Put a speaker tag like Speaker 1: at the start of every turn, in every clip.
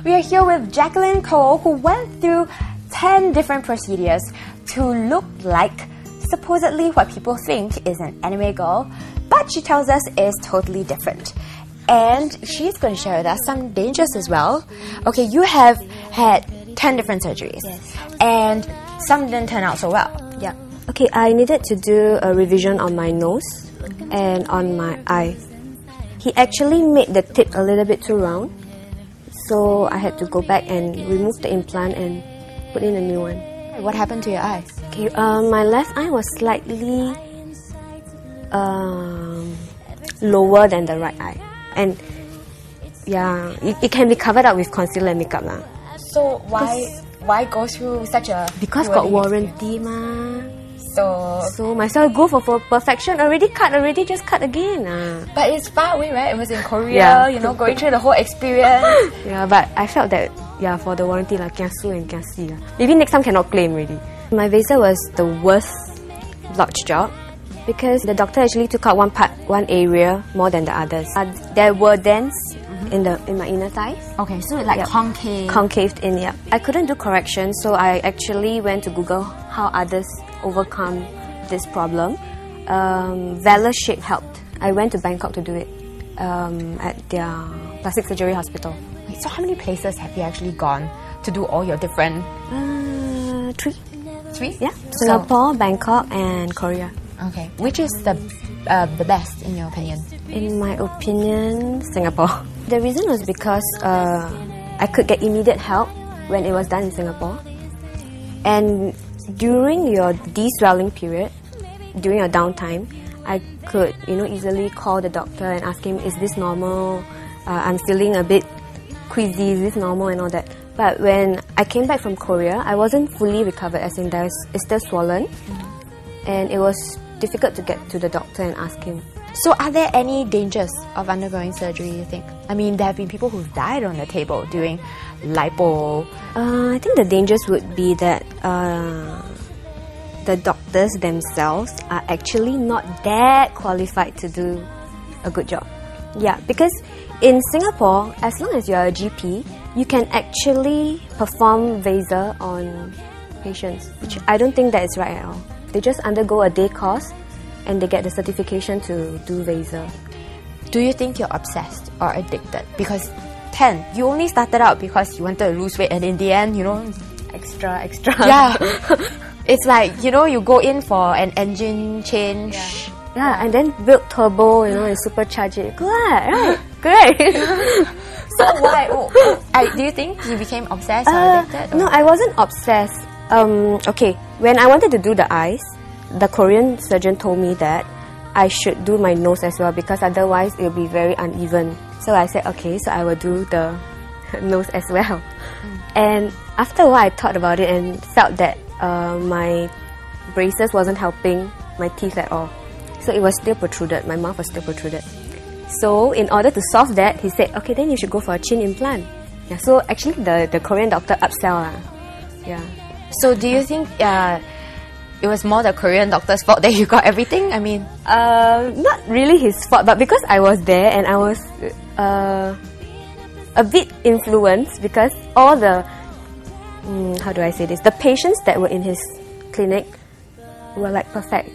Speaker 1: We are here with Jacqueline Koh, who went through 10 different procedures to look like supposedly what people think is an anime girl, but she tells us is totally different. And she's going to share with us some dangers as well. Okay, you have had 10 different surgeries.
Speaker 2: Yes.
Speaker 1: And some didn't turn out so well.
Speaker 2: Yeah. Okay, I needed to do a revision on my nose and on my eye. He actually made the tip a little bit too round, so I had to go back and remove the implant and put in a new one.
Speaker 1: What happened to your eyes?
Speaker 2: Okay, my left eye was slightly lower than the right eye, and yeah, it can be covered up with concealer and makeup lah.
Speaker 1: So why go through such a...
Speaker 2: Because got warranty ma.
Speaker 1: So
Speaker 2: might as well go for perfection. Already cut, just cut again.
Speaker 1: But it's far away, right? It was in Korea, you know, going through the whole experience.
Speaker 2: Yeah, but I felt that, yeah, for the warranty, like, kiasu and kiasi. Maybe next time cannot claim already. My VASA was the worst blotch job because the doctor actually took out one area more than the others. There were dents in my inner thighs.
Speaker 1: Okay, so it like
Speaker 2: concaved in, yeah. I couldn't do correction, so I actually went to Google how others overcome this problem. Valor Shape helped. I went to Bangkok to do it at their plastic surgery hospital.
Speaker 1: Wait, so how many places have you actually gone to do all your different...
Speaker 2: 3.
Speaker 1: 3?
Speaker 2: Yeah. Singapore, Bangkok and Korea.
Speaker 1: Okay. Which is the best in your opinion?
Speaker 2: In my opinion, Singapore. The reason was because I could get immediate help when it was done in Singapore. And during your de-swelling period, during your downtime, I could, easily call the doctor and ask him, is this normal? I'm feeling a bit queasy, is this normal and all that. But when I came back from Korea, I wasn't fully recovered, as in it's still swollen. And it was difficult to get to the doctor and ask him.
Speaker 1: So are there any dangers of undergoing surgery, you think? I mean, there have been people who've died on the table doing lipo.
Speaker 2: I think the dangers would be that the doctors themselves are actually not that qualified to do a good job. Yeah, because in Singapore, as long as you're a GP, you can actually perform VASA on patients, which I don't think that is right at all. They just undergo a day course and they get the certification to do VASA.
Speaker 1: Do you think you're obsessed or addicted? Because 10, you only started out because you wanted to lose weight, and in the end,
Speaker 2: Extra.
Speaker 1: Yeah. It's like, you go in for an engine change.
Speaker 2: Yeah, and then build turbo, and supercharge it. Good, right? Great.
Speaker 1: So why? Do you think you became obsessed or addicted? Or?
Speaker 2: No, I wasn't obsessed. Okay, when I wanted to do the eyes, the Korean surgeon told me that I should do my nose as well because otherwise it will be very uneven. So I said, okay, so I will do the nose as well. And after a while, I thought about it and felt that my braces wasn't helping my teeth at all. So it was still protruded, my mouth was still protruded. So in order to solve that, he said, okay, then you should go for a chin implant. Yeah, so actually the Korean doctor upsell. Yeah.
Speaker 1: So do you think it was more the Korean doctor's fault that you got everything? I mean...
Speaker 2: not really his fault, but because I was there and I was a bit influenced because all the... how do I say this? The patients that were in his clinic were like perfect.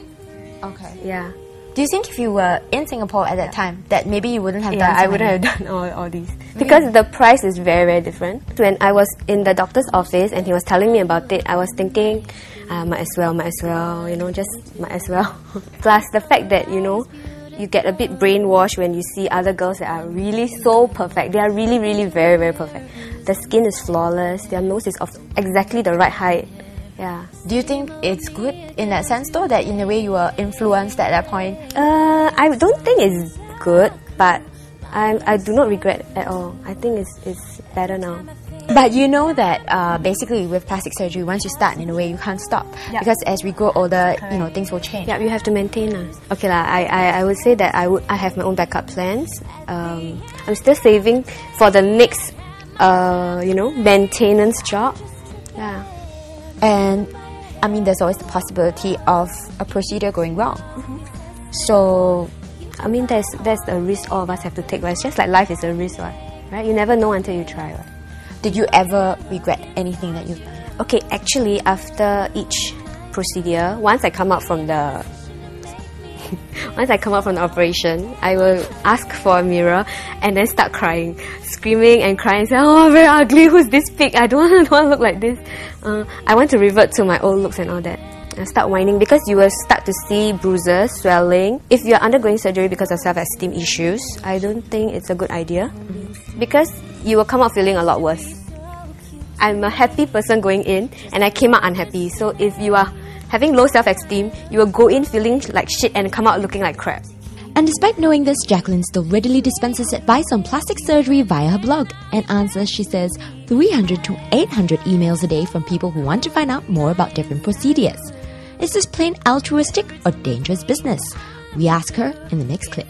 Speaker 1: Okay.
Speaker 2: Yeah.
Speaker 1: Do you think if you were in Singapore at that time, that maybe you wouldn't have done
Speaker 2: I wouldn't have done all these. Because the price is very, very different. When I was in the doctor's office and he was telling me about it, I was thinking, might as well, just might as well. Plus the fact that, you get a bit brainwashed when you see other girls that are really so perfect. They are really, really very, very perfect. The skin is flawless, their nose is of exactly the right height. Yeah.
Speaker 1: Do you think it's good in that sense though, that in a way you were influenced at that point?
Speaker 2: I don't think it's good, but I do not regret at all. I think it's better now.
Speaker 1: But you know that basically with plastic surgery, once you start, in a way you can't stop. Yeah. Because as we grow older, things will change.
Speaker 2: Yeah, you have to maintain. Okay lah. I would say that I have my own backup plans. I'm still saving for the next maintenance job. Yeah.
Speaker 1: And I mean, there's always the possibility of a procedure going wrong. So
Speaker 2: I mean, that's a risk all of us have to take. Right? It's just like life is a risk, right? You never know until you try. Right?
Speaker 1: Did you ever regret anything that you've done?
Speaker 2: Okay, actually, after each procedure, once I come out from the operation, I will ask for a mirror and then start crying, screaming and crying, say, "Oh, I'm very ugly, who's this pig? I don't want to look like this." I want to revert to my old looks and all that. I start whining because you will start to see bruises, swelling. If you're undergoing surgery because of self-esteem issues, I don't think it's a good idea because you will come out feeling a lot worse. I'm a happy person going in and I came out unhappy. So if you are having low self-esteem, you will go in feeling like shit and come out looking like crap.
Speaker 1: And despite knowing this, Jacqueline still readily dispenses advice on plastic surgery via her blog and answers, she says, 300 to 800 emails a day from people who want to find out more about different procedures. Is this plain altruistic or dangerous business? We ask her in the next clip.